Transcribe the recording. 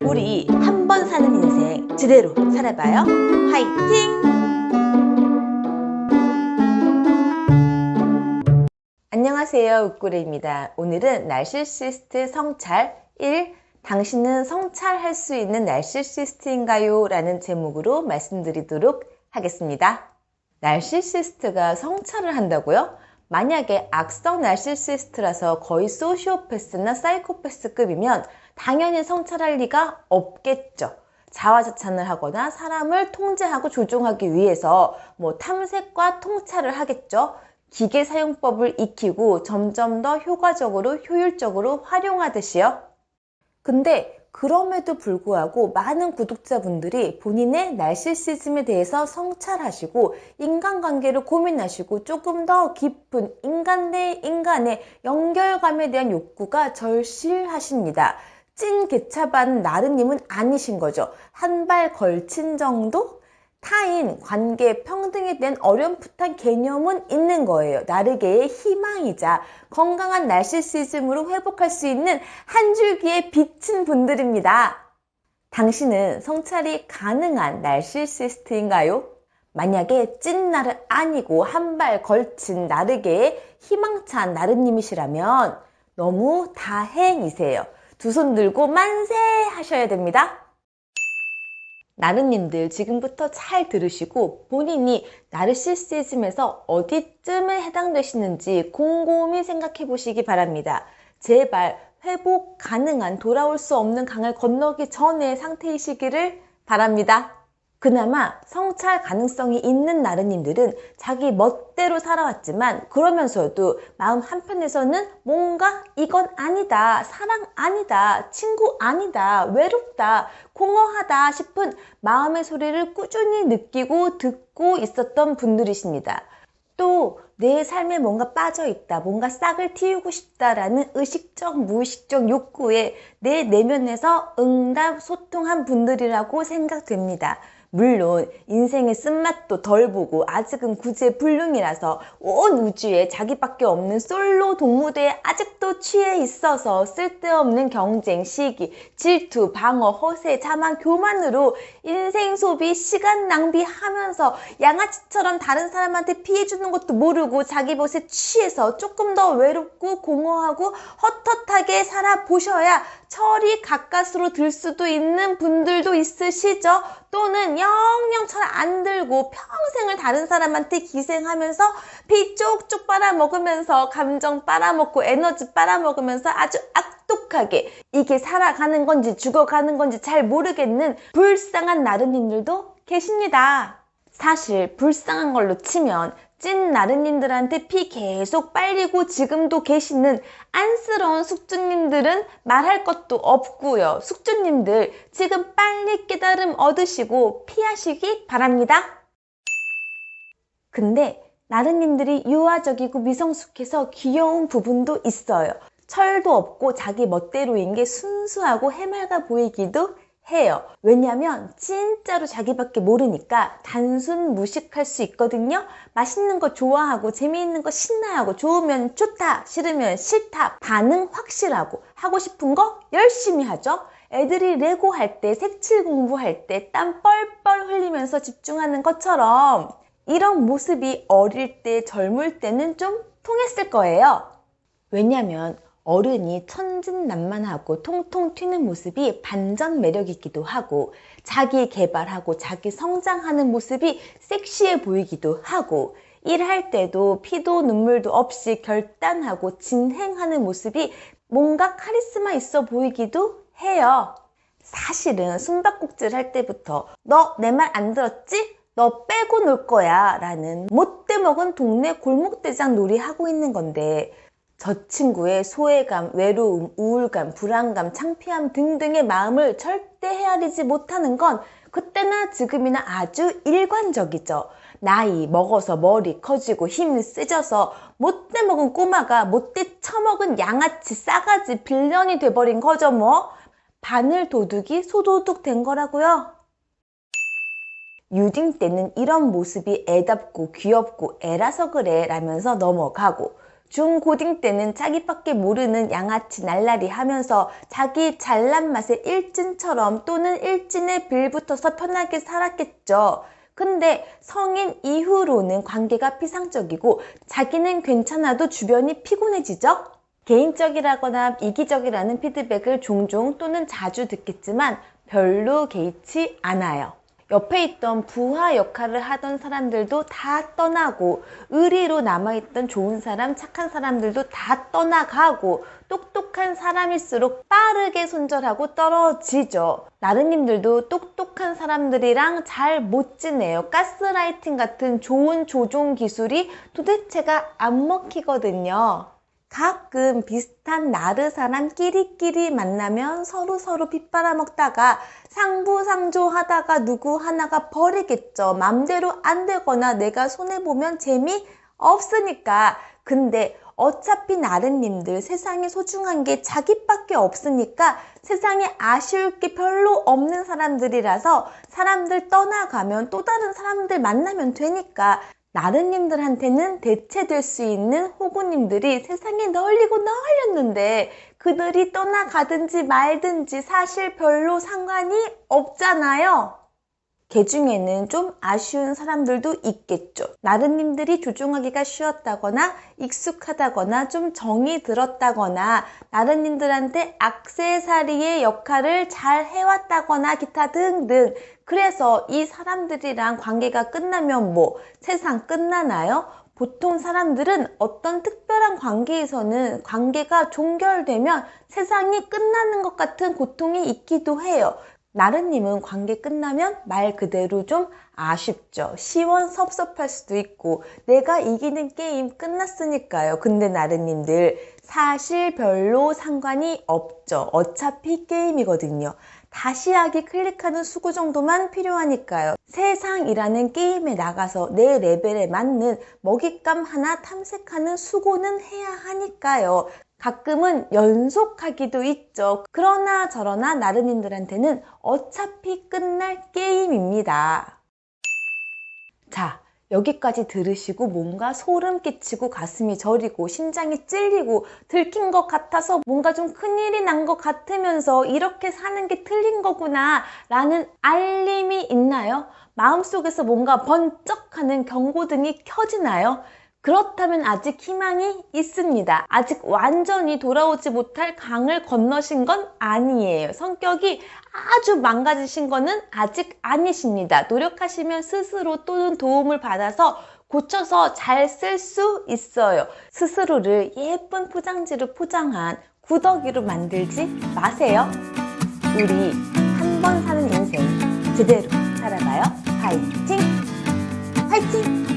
우리 한 번 사는 인생 제대로 살아봐요. 화이팅! 안녕하세요, 욱구레입니다. 오늘은 날시시스트 성찰 1. 당신은 성찰할 수 있는 날시시스트인가요? 라는 제목으로 말씀드리도록 하겠습니다. 날시시스트가 성찰을 한다고요? 만약에 악성 날시시스트라서 거의 소시오패스나 사이코패스급이면 당연히 성찰할 리가 없겠죠. 자화자찬을 하거나 사람을 통제하고 조종하기 위해서 탐색과 통찰을 하겠죠. 기계 사용법을 익히고 점점 더 효과적으로 효율적으로 활용하듯이요. 근데 그럼에도 불구하고 많은 구독자분들이 본인의 나르시시즘에 대해서 성찰하시고 인간관계를 고민하시고 조금 더 깊은 인간 대 인간의 연결감에 대한 욕구가 절실하십니다. 찐 개차반 나르님은 아니신 거죠. 한 발 걸친 정도? 타인, 관계, 평등에 대한 어렴풋한 개념은 있는 거예요. 나르게의 희망이자 건강한 나르시시즘으로 회복할 수 있는 한 줄기의 빛인 분들입니다. 당신은 성찰이 가능한 나르시시스트인가요? 만약에 찐 나르 아니고 한 발 걸친 나르게의 희망찬 나르님이시라면 너무 다행이세요. 두 손 들고 만세 하셔야 됩니다. 나르님들 지금부터 잘 들으시고 본인이 나르시시즘에서 어디쯤에 해당되시는지 곰곰이 생각해 보시기 바랍니다. 제발 회복 가능한 돌아올 수 없는 강을 건너기 전의 상태이시기를 바랍니다. 그나마 성찰 가능성이 있는 나르님들은 자기 멋대로 살아왔지만 그러면서도 마음 한편에서는 뭔가 이건 아니다, 사랑 아니다, 친구 아니다, 외롭다, 공허하다 싶은 마음의 소리를 꾸준히 느끼고 듣고 있었던 분들이십니다. 또 내 삶에 뭔가 빠져있다, 뭔가 싹을 틔우고 싶다라는 의식적, 무의식적 욕구에 내 내면에서 응답, 소통한 분들이라고 생각됩니다. 물론 인생의 쓴맛도 덜 보고 아직은 구제불능이라서 온 우주에 자기밖에 없는 솔로 동무대에 아직도 취해 있어서 쓸데없는 경쟁, 시기, 질투, 방어, 허세, 자만, 교만으로 인생 소비, 시간 낭비하면서 양아치처럼 다른 사람한테 피해주는 것도 모르고 자기 멋에 취해서 조금 더 외롭고 공허하고 헛헛하게 살아보셔야 철이 가까스로 들 수도 있는 분들도 있으시죠. 또는 영영 철 안 들고 평생을 다른 사람한테 기생하면서 피 쪽쪽 빨아먹으면서 감정 빨아먹고 에너지 빨아먹으면서 아주 악독하게 이게 살아가는 건지 죽어가는 건지 잘 모르겠는 불쌍한 나르님들도 계십니다. 사실 불쌍한 걸로 치면 찐 나르님들한테 피 계속 빨리고 지금도 계시는 안쓰러운 숙주님들은 말할 것도 없고요. 숙주님들 지금 빨리 깨달음 얻으시고 피하시기 바랍니다. 근데 나르님들이 유아적이고 미성숙해서 귀여운 부분도 있어요. 철도 없고 자기 멋대로인 게 순수하고 해맑아 보이기도 해요. 왜냐면 진짜로 자기밖에 모르니까 단순 무식할 수 있거든요. 맛있는 거 좋아하고 재미있는 거 신나하고 좋으면 좋다, 싫으면 싫다, 반응 확실하고 하고 싶은 거 열심히 하죠. 애들이 레고 할 때, 색칠 공부할 때 땀 뻘뻘 흘리면서 집중하는 것처럼 이런 모습이 어릴 때, 젊을 때는 좀 통했을 거예요. 왜냐면 어른이 천진난만하고 통통 튀는 모습이 반전 매력이기도 하고 자기 개발하고 자기 성장하는 모습이 섹시해 보이기도 하고 일할 때도 피도 눈물도 없이 결단하고 진행하는 모습이 뭔가 카리스마 있어 보이기도 해요. 사실은 숨바꼭질 할 때부터 너 내 말 안 들었지? 너 빼고 놀 거야 라는 못돼 먹은 동네 골목대장 놀이 하고 있는 건데 저 친구의 소외감, 외로움, 우울감, 불안감, 창피함 등등의 마음을 절대 헤아리지 못하는 건 그때나 지금이나 아주 일관적이죠. 나이 먹어서 머리 커지고 힘이 세져서 못돼 먹은 꼬마가 못돼 처먹은 양아치, 싸가지, 빌런이 돼버린 거죠 뭐. 바늘 도둑이 소도둑 된 거라고요. 유딩 때는 이런 모습이 애답고 귀엽고 애라서 그래 라면서 넘어가고 중고딩 때는 자기밖에 모르는 양아치 날라리 하면서 자기 잘난 맛에 일진처럼 또는 일진에 빌붙어서 편하게 살았겠죠. 근데 성인 이후로는 관계가 피상적이고 자기는 괜찮아도 주변이 피곤해지죠? 개인적이라거나 이기적이라는 피드백을 종종 또는 자주 듣겠지만 별로 개의치 않아요. 옆에 있던 부하 역할을 하던 사람들도 다 떠나고 의리로 남아있던 좋은 사람, 착한 사람들도 다 떠나가고 똑똑한 사람일수록 빠르게 손절하고 떨어지죠. 나르님들도 똑똑한 사람들이랑 잘 못 지내요. 가스라이팅 같은 좋은 조종 기술이 도대체가 안 먹히거든요. 가끔 비슷한 나르 사람 끼리끼리 만나면 서로 빗바라먹다가 상부상조하다가 누구 하나가 버리겠죠. 맘대로 안 되거나 내가 손해보면 재미없으니까. 근데 어차피 나르님들 세상에 소중한 게 자기밖에 없으니까 세상에 아쉬울 게 별로 없는 사람들이라서 사람들 떠나가면 또 다른 사람들 만나면 되니까 나르님들한테는 대체될 수 있는 호구님들이 세상에 널리고 널렸는데 그들이 떠나가든지 말든지 사실 별로 상관이 없잖아요. 개 중에는 좀 아쉬운 사람들도 있겠죠. 나르님들이 조종하기가 쉬웠다거나 익숙하다거나 좀 정이 들었다거나 나르님들한테 액세서리의 역할을 잘 해왔다거나 기타 등등. 그래서 이 사람들이랑 관계가 끝나면 뭐 세상 끝나나요? 보통 사람들은 어떤 특별한 관계에서는 관계가 종결되면 세상이 끝나는 것 같은 고통이 있기도 해요. 나르님은 관계 끝나면 말 그대로 좀 아쉽죠. 시원섭섭할 수도 있고 내가 이기는 게임 끝났으니까요. 근데 나르님들 사실 별로 상관이 없죠. 어차피 게임이거든요. 다시 하기 클릭하는 수고 정도만 필요하니까요. 세상이라는 게임에 나가서 내 레벨에 맞는 먹잇감 하나 탐색하는 수고는 해야 하니까요. 가끔은 연속하기도 있죠. 그러나 저러나 나르님들한테는 어차피 끝날 게임입니다. 자, 여기까지 들으시고 뭔가 소름 끼치고 가슴이 저리고 심장이 찔리고 들킨 것 같아서 뭔가 좀 큰일이 난 것 같으면서 이렇게 사는 게 틀린 거구나 라는 알림이 있나요? 마음속에서 뭔가 번쩍하는 경고등이 켜지나요? 그렇다면 아직 희망이 있습니다. 아직 완전히 돌아오지 못할 강을 건너신 건 아니에요. 성격이 아주 망가지신 거는 아직 아니십니다. 노력하시면 스스로 또는 도움을 받아서 고쳐서 잘 쓸 수 있어요. 스스로를 예쁜 포장지로 포장한 구더기로 만들지 마세요. 우리 한 번 사는 인생 제대로 살아가요. 파이팅! 파이팅!